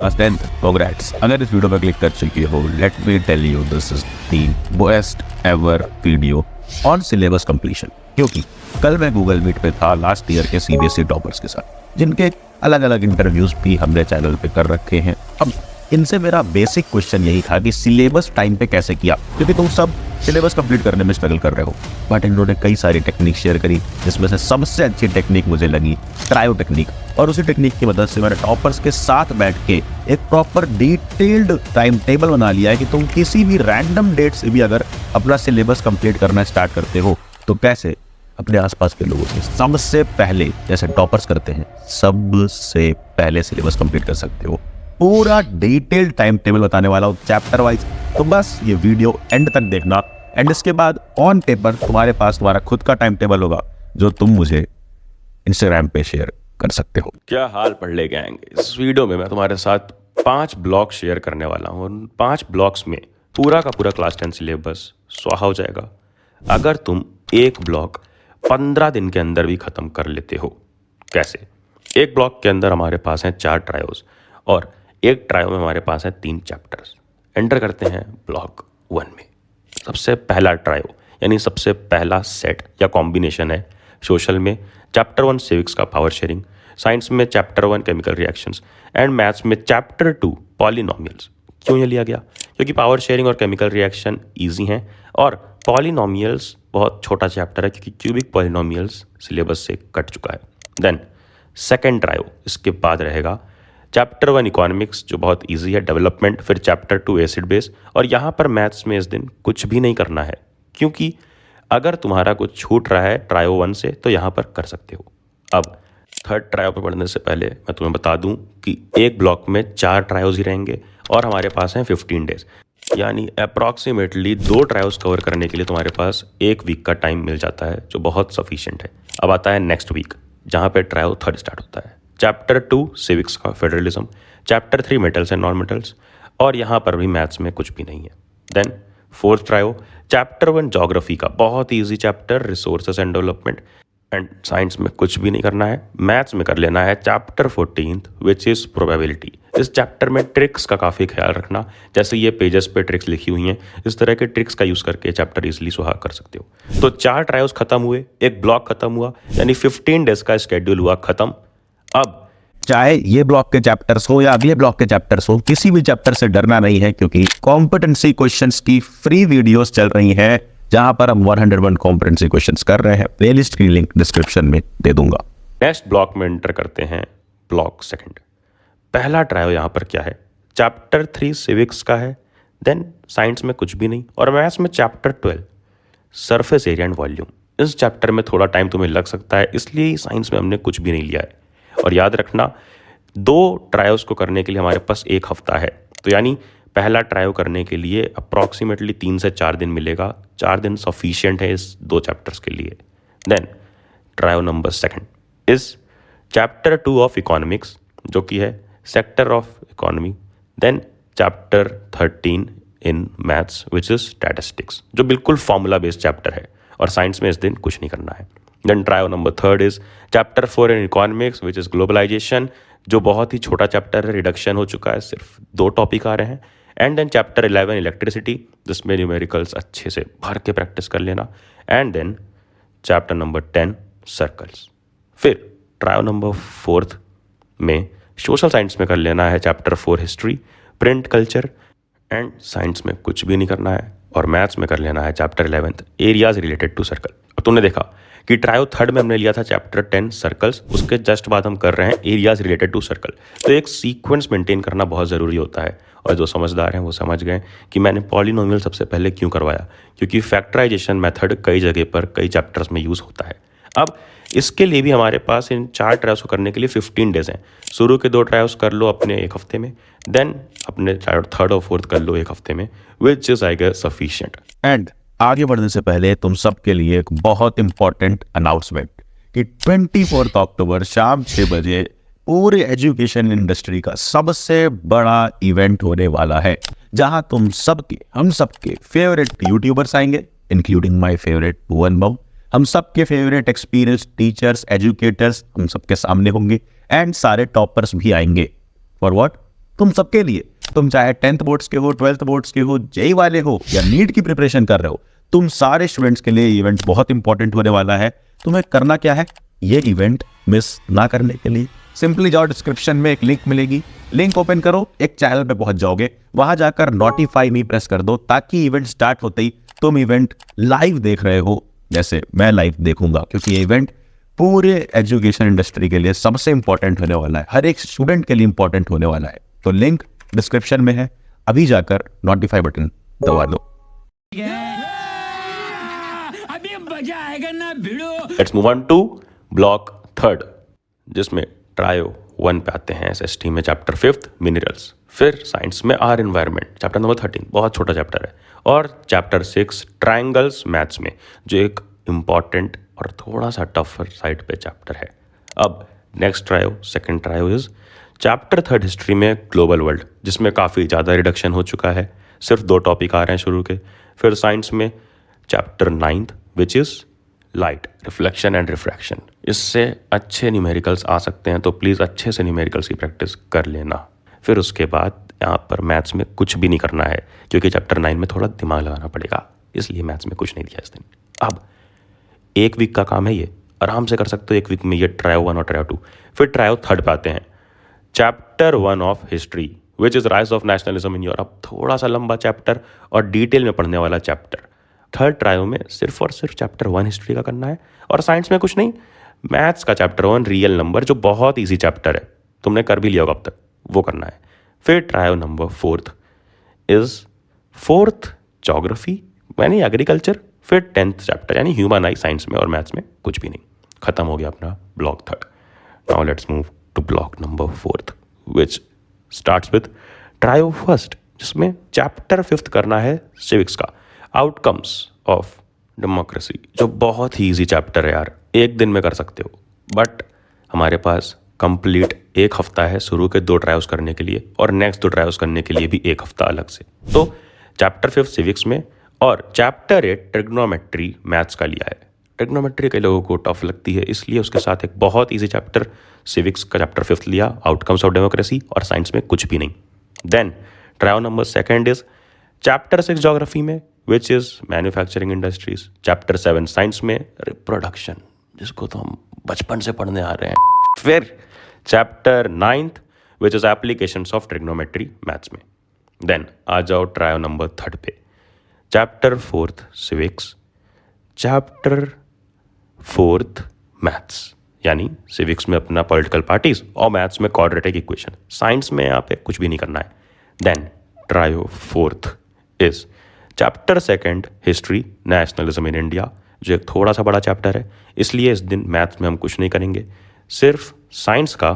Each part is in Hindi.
10th, congrats. अगर इस वीडियो पर क्लिक कर चुकी हो, let me tell you this is the best ever video on syllabus completion. क्योंकि कल मैं गूगल मीट पे था लास्ट ईयर के सीबीएसई टॉपर्स के साथ, जिनके अलग अलग इंटरव्यूज भी हमने चैनल पे कर रखे हैं। अब इनसे मेरा बेसिक क्वेश्चन यही था कि सिलेबस टाइम पे कैसे किया, क्योंकि तुम सब सिलेबस कंप्लीट करने में स्ट्रगल कर रहे हो। बट इन्होंने कई सारी टेक्निक शेयर करी, जिसमें से सबसे अच्छी टेक्निक मुझे लगी ट्रायो टेक्निक। और उसी टेक्निक की मदद से मैंने टॉपर्स के साथ बैठ के एक प्रॉपर डिटेल्ड टाइम टेबल बना लिया है कि तुम किसी भी रैंडम डेट से भी अगर अपना सिलेबस कंप्लीट करना स्टार्ट करते हो तो कैसे अपने आसपास के लोगों से सबसे पहले, जैसे टॉपर्स करते हैं, सबसे पहले सिलेबस कंप्लीट कर सकते हो। पूरा डिटेल्ड टाइम टेबल बताने वाला हूँ चैप्टर वाइज। तो बस ये वीडियो एंड तक देखना, एंड इसके बाद ऑन पेपर तुम्हारे पास तुम्हारा खुद का टाइम टेबल होगा जो तुम मुझे इंस्टाग्राम पे शेयर कर सकते हो। क्या हाल पढ़ गैंग। इस वीडियो में मैं तुम्हारे साथ 5 ब्लॉक शेयर करने वाला हूँ। उन 5 ब्लॉक्स में पूरा का पूरा क्लास 10 सिलेबस स्वाहा हो जाएगा अगर तुम एक ब्लॉक 15 दिन के अंदर भी खत्म कर लेते हो। कैसे? एक ब्लॉक के अंदर हमारे पास हैं 4 ट्रायोज और एक ट्रायो में हमारे पास हैं 3 चैप्टर्स। एंटर करते हैं ब्लॉक 1 में। सबसे पहला ट्रायो यानी सबसे पहला सेट या कॉम्बिनेशन है सोशल में चैप्टर 1 सिविक्स का पावर शेयरिंग, साइंस में chapter 1 chemical reactions and maths में चैप्टर 2 पॉलिनोमियल्स। क्यों ये लिया गया? क्योंकि पावर शेयरिंग और केमिकल रिएक्शन ईजी हैं और पॉलिनोमियल्स बहुत छोटा चैप्टर है, क्योंकि क्यूबिक पॉलिनोमियल्स सिलेबस से कट चुका है। देन सेकेंड ट्रायो इसके बाद रहेगा चैप्टर 1 इकोनॉमिक्स, जो बहुत इजी है, डेवलपमेंट, फिर चैप्टर 2 एसिड बेस। और यहाँ पर मैथ्स में इस दिन कुछ भी नहीं करना है, क्योंकि अगर तुम्हारा कुछ छूट रहा है ट्रायो 1 से तो यहाँ पर कर सकते हो। अब थर्ड ट्रायो पर बढ़ने से पहले मैं तुम्हें बता दूं कि एक ब्लॉक में 4 ट्रायोज ही रहेंगे और हमारे पास हैं 15 डेज, यानी अप्रॉक्सीमेटली 2 ट्रायोज कवर करने के लिए तुम्हारे पास 1 वीक का टाइम मिल जाता है, जो बहुत सफिशिएंट है। अब आता है नेक्स्ट वीक, जहाँ पे ट्रायो 3 स्टार्ट होता है। चैप्टर 2 सिविक्स का federalism, chapter 3 metals and non metals, और यहाँ पर भी मैथ्स में कुछ भी नहीं है। Then fourth trio chapter 1 geography का बहुत easy chapter, resources and development, and science में कुछ भी नहीं करना है। मैथ्स में कर लेना है चैप्टर 14 विच इज़ प्रोबेबिलिटी। इस चैप्टर में ट्रिक्स का काफ़ी ख्याल रखना, जैसे ये पेजेस पे ट्रिक्स लिखी हुई हैं, इस तरह के ट्रिक्स का यूज़ करके चैप्टर इजीली सुहा कर सकते हो। तो 4 ट्रायोज खत्म हुए, एक ब्लॉक खत्म हुआ, यानी 15 डेज का स्केड्यूल हुआ खत्म। अब चाहे ये ब्लॉक के चैप्टर्स हो या अगले ब्लॉक के चैप्टर्स हो, किसी भी चैप्टर से डरना नहीं है, क्योंकि कॉम्पिटेंसी क्वेश्चंस की फ्री वीडियोस चल रही हैं, जहां पर हम 101 कॉम्पिटेंसी क्वेश्चंस कर रहे हैं। प्लेलिस्ट की लिंक डिस्क्रिप्शन में दे दूंगा। नेक्स्ट ब्लॉक में एंटर करते हैं ब्लॉक सेकंड। पहला ट्रायो यहाँ पर क्या है? चैप्टर 3 सिविक्स का है, देन साइंस में कुछ भी नहीं, और मैथ्स में chapter 12 surface area and volume. इस चैप्टर में थोड़ा टाइम तुम्हें लग सकता है, इसलिए साइंस में हमने कुछ भी नहीं लिया है। और याद रखना 2 ट्रायोज को करने के लिए हमारे पास 1 हफ्ता है, तो यानी पहला ट्रायो करने के लिए अप्रॉक्सीमेटली 3 से 4 दिन मिलेगा। 4 दिन सफिशिएंट है इस 2 चैप्टर्स के लिए। Then trio number 2 is chapter 2 of economics, जो कि है sector of economy. Then chapter 13 in maths which is statistics, जो बिल्कुल फॉर्मूला बेस्ड चैप्टर है, और साइंस में इस दिन कुछ नहीं करना है। Then trio number 3 is chapter 4 in economics which is globalisation, जो बहुत ही छोटा चैप्टर है, रिडक्शन हो चुका है, सिर्फ 2 टॉपिक आ रहे हैं। एंड देन चैप्टर 11 इलेक्ट्रिसिटी, जिसमें न्यूमेरिकल्स अच्छे से भर के प्रैक्टिस कर लेना। And then chapter number 10 circles. फिर ट्रायो नंबर 4 में सोशल साइंस में कर लेना है chapter 4 history, print culture, and science में कुछ भी नहीं करना है। और मैथ्स में कर लेना है chapter 11 areas related to circle. अब तुमने देखा कि ट्रायो 3 में हमने लिया था चैप्टर 10 सर्कल्स, उसके जस्ट बाद हम कर रहे हैं एरियाज रिलेटेड टू सर्कल। तो एक सीक्वेंस मेंटेन करना बहुत ज़रूरी होता है, और जो समझदार हैं वो समझ गए कि मैंने पॉलिनोमियल सबसे पहले क्यों करवाया, क्योंकि फैक्टराइजेशन मेथड कई जगह पर कई चैप्टर्स में यूज़ होता है। अब इसके लिए भी हमारे पास इन 4 ट्रायल्स को करने के लिए 15 डेज हैं। शुरू के 2 ट्रायल्स कर लो अपने 1 हफ्ते में, देन अपने 3rd और 4th कर लो 1 हफ्ते में, which is I guess sufficient. And आगे बढ़ने से पहले तुम सबके लिए एक बहुत इंपॉर्टेंट अनाउंसमेंट कि 24 अक्टूबर शाम 6 बजे पूरे एजुकेशन इंडस्ट्री का सबसे बड़ा इवेंट होने वाला है, जहां तुम सबके, हम सबके फेवरेट यूट्यूबर्स आएंगे, इंक्लूडिंग माय फेवरेट भुवन बाबू। हम सबके फेवरेट एक्सपीरियंस टीचर्स, एजुकेटर्स हम सबके सामने होंगे, एंड सारे टॉपर्स भी आएंगे। For what? तुम सबके लिए। तुम चाहे 10th बोर्ड्स के हो, 12th बोर्ड्स के हो, जेई वाले हो या नीट की प्रिपरेशन कर रहे हो, तुम सारे स्टूडेंट्स के लिए इवेंट बहुत इंपॉर्टेंट होने वाला है। तुम्हें करना क्या है, ये इवेंट मिस ना करने के लिए सिंपली जाओ, डिस्क्रिप्शन में एक लिंक मिलेगी, लिंक ओपन करो, एक चैनल पे पहुंच जाओगे, वहां जाकर नोटिफाई मी प्रेस कर दो, ताकि इवेंट स्टार्ट होते ही तुम इवेंट लाइव देख रहे हो, जैसे मैं लाइव देखूंगा, क्योंकि ये इवेंट पूरे एजुकेशन इंडस्ट्री के लिए सबसे इंपॉर्टेंट होने वाला है, हर एक स्टूडेंट के लिए इंपॉर्टेंट होने वाला है। तो लिंक डिस्क्रिप्शन में है, अभी जाकर नोटिफाई बटन दबा दो। अभी मजा आएगा ना भिड़ो। Let's move on to block third, जिसमें ट्रायो 1 पे आते हैं SST में चैप्टर 5th मिनरल्स, फिर साइंस में आर एनवायरनमेंट चैप्टर नंबर 13, बहुत छोटा चैप्टर है, और चैप्टर 6 ट्रायंगल्स मैथ्स में, जो एक इम्पॉर्टेंट और थोड़ा सा टफर साइड पे चैप्टर है। अब next trio, second trio is chapter 3 history में ग्लोबल वर्ल्ड, जिसमें काफ़ी ज़्यादा रिडक्शन हो चुका है, सिर्फ 2 टॉपिक आ रहे हैं शुरू के। फिर साइंस में chapter 9 which is light, reflection and refraction, इससे अच्छे न्यूमेरिकल्स आ सकते हैं, तो प्लीज़ अच्छे से न्यूमेरिकल्स की प्रैक्टिस कर लेना। फिर उसके बाद यहाँ पर मैथ्स में कुछ भी नहीं करना है, क्योंकि चैप्टर 9 में थोड़ा दिमाग लगाना पड़ेगा, इसलिए मैथ्स में कुछ नहीं दिया इस दिन। अब 1 वीक का काम है, ये आराम से कर सकते हो 1 वीक में, ये ट्रायो 1 और ट्रायो 2। फिर ट्रायो 3 पे आते हैं, chapter 1 of history which is rise of nationalism in Europe, थोड़ा सा लंबा चैप्टर और डिटेल में पढ़ने वाला चैप्टर। 3rd ट्रायो में सिर्फ और सिर्फ चैप्टर 1 हिस्ट्री का करना है, और साइंस में कुछ नहीं, मैथ्स का चैप्टर 1 रियल नंबर, जो बहुत ईजी चैप्टर है, तुमने कर भी लिया होगा अब तक, वो करना है। फिर trio number 4th is 4th geography यानी एग्रीकल्चर, फिर 10th चैप्टर यानी ह्यूमन आई, साइंस में और मैथ्स में कुछ भी नहीं। खत्म हो गया अपना block 3rd। Now let's move to block number 4th which starts with trio 1st, जिसमें चैप्टर 5th करना है सिविक्स का, आउटकम्स ऑफ डेमोक्रेसी, जो बहुत ही ईजी चैप्टर है यार, 1 दिन में कर सकते हो, बट हमारे पास कंप्लीट 1 हफ्ता है शुरू के 2 ट्रायल्स करने के लिए, और नेक्स्ट 2 ट्रायल्स करने के लिए भी 1 हफ्ता अलग से। तो चैप्टर 5 सिविक्स में, और चैप्टर 8 ट्रिग्नोमेट्री मैथ्स का लिया है। ट्रिग्नोमेट्री कई लोगों को टफ लगती है, इसलिए उसके साथ एक बहुत ईजी चैप्टर सिविक्स का चैप्टर 5th लिया, आउटकम्स ऑफ डेमोक्रेसी, और साइंस में कुछ भी नहीं। Then trio number 2 is chapter 6 geography में which is manufacturing industries, chapter 7 science में रिप्रोडक्शन, जिसको तो हम बचपन से पढ़ने आ रहे हैं। फिर chapter 9 which is applications of trigonometry maths में। देन आ जाओ ट्रायो नंबर 3 पे, chapter 4th civics, chapter 4th maths, यानी सिविक्स में अपना पॉलिटिकल पार्टीज और मैथ्स में क्वाड्रेटिक इक्वेशन, साइंस में यहाँ पे कुछ भी नहीं करना है। Then trio 4th is chapter 2 history nationalism in India, जो एक थोड़ा सा बड़ा चैप्टर है, इसलिए इस दिन मैथ्स में हम कुछ नहीं करेंगे, सिर्फ साइंस का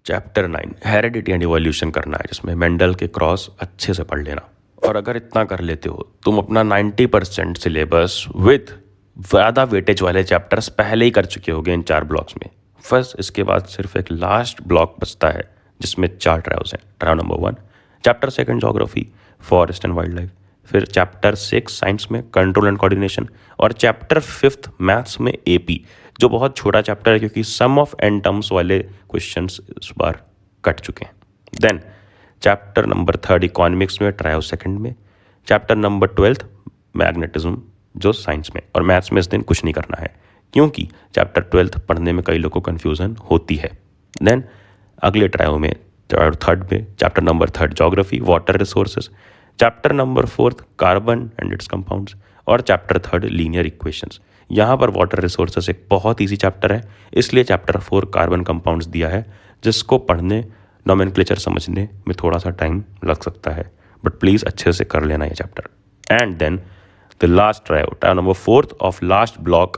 चैप्टर 9 हेरिडिटी एंड इवोल्यूशन करना है, जिसमें मेंडल के क्रॉस अच्छे से पढ़ लेना। और अगर इतना कर लेते हो, तुम अपना 90% सिलेबस विद ज़्यादा वेटेज वाले चैप्टर्स पहले ही कर चुके होगे इन 4 ब्लॉक्स में। बस इसके बाद सिर्फ एक लास्ट ब्लॉक बचता है, जिसमें 4 ट्रायल्स हैं। Trial number 1 chapter 2 geography, forest and wild life, फिर चैप्टर 6 साइंस में कंट्रोल एंड कोऑर्डिनेशन, और चैप्टर 5 मैथ्स में AP, जो बहुत छोटा चैप्टर है क्योंकि सम ऑफ एंड टर्म्स वाले क्वेश्चंस इस बार कट चुके हैं। देन चैप्टर नंबर 3 इकोनॉमिक्स में ट्रायो 2 में, चैप्टर नंबर 12 मैग्नेटिज्म, जो साइंस में, और मैथ्स में इस दिन कुछ नहीं करना है, क्योंकि चैप्टर 12 पढ़ने में कई लोगों को कन्फ्यूज़न होती है। देन अगले ट्रायो में 3rd में chapter number 3 geography, water resources, chapter number 4 carbon and it's compounds, और चैप्टर 3 लीनियर इक्वेशंस। यहाँ पर वाटर रिसोर्सेज एक बहुत ईजी चैप्टर है, इसलिए चैप्टर 4 कार्बन कंपाउंड्स दिया है, जिसको पढ़ने नोमेनक्लेचर समझने में थोड़ा सा टाइम लग सकता है, बट प्लीज़ अच्छे से कर लेना ये chapter. And then the last trio number 4 of last block,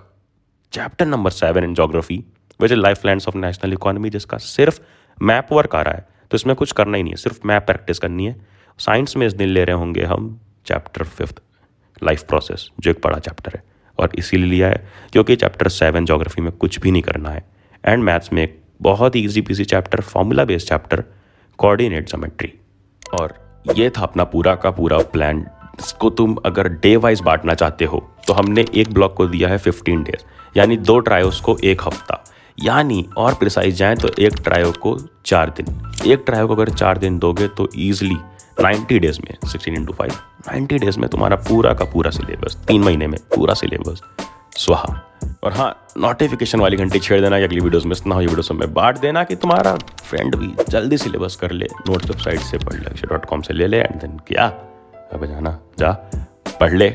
chapter number 7 in geography which is lifelines of national economy, जिसका सिर्फ मैप वर्क आ रहा है, तो इसमें कुछ करना ही नहीं है, सिर्फ मैप प्रैक्टिस करनी है। साइंस में इस दिन ले रहे होंगे हम चैप्टर 5 लाइफ प्रोसेस, जो एक बड़ा चैप्टर है, और इसीलिए लिया है क्योंकि चैप्टर 7 ज्योग्राफी में कुछ भी नहीं करना है। एंड मैथ्स में एक बहुत easy PC chapter, formula based chapter, coordinate geometry. और ये था अपना पूरा का पूरा प्लान। इसको तुम अगर डे वाइज बांटना चाहते हो, तो हमने एक ब्लॉक को दिया है 15 डेज, यानी 2 ट्रायल्स को 1 हफ्ता, यानी और प्रिसाइज जाएँ तो एक ट्रायो को 4 दिन, एक ट्रायो को अगर 4 दिन दोगे तो ईजिली 90 डेज में 16 into 5 90 डेज में तुम्हारा पूरा का पूरा सिलेबस, 3 महीने में पूरा सिलेबस स्वाहा। और हाँ, नोटिफिकेशन वाली घंटी छेड़ देना कि अगली वीडियोस मिस ना हो, ये वीडियोस में बांट देना कि तुम्हारा फ्रेंड भी जल्दी सिलेबस कर ले, नोट्स वेबसाइट से पढ़ ले, lexia.com से ले ले, एंड देन क्या अब जाना जा पढ़ ले।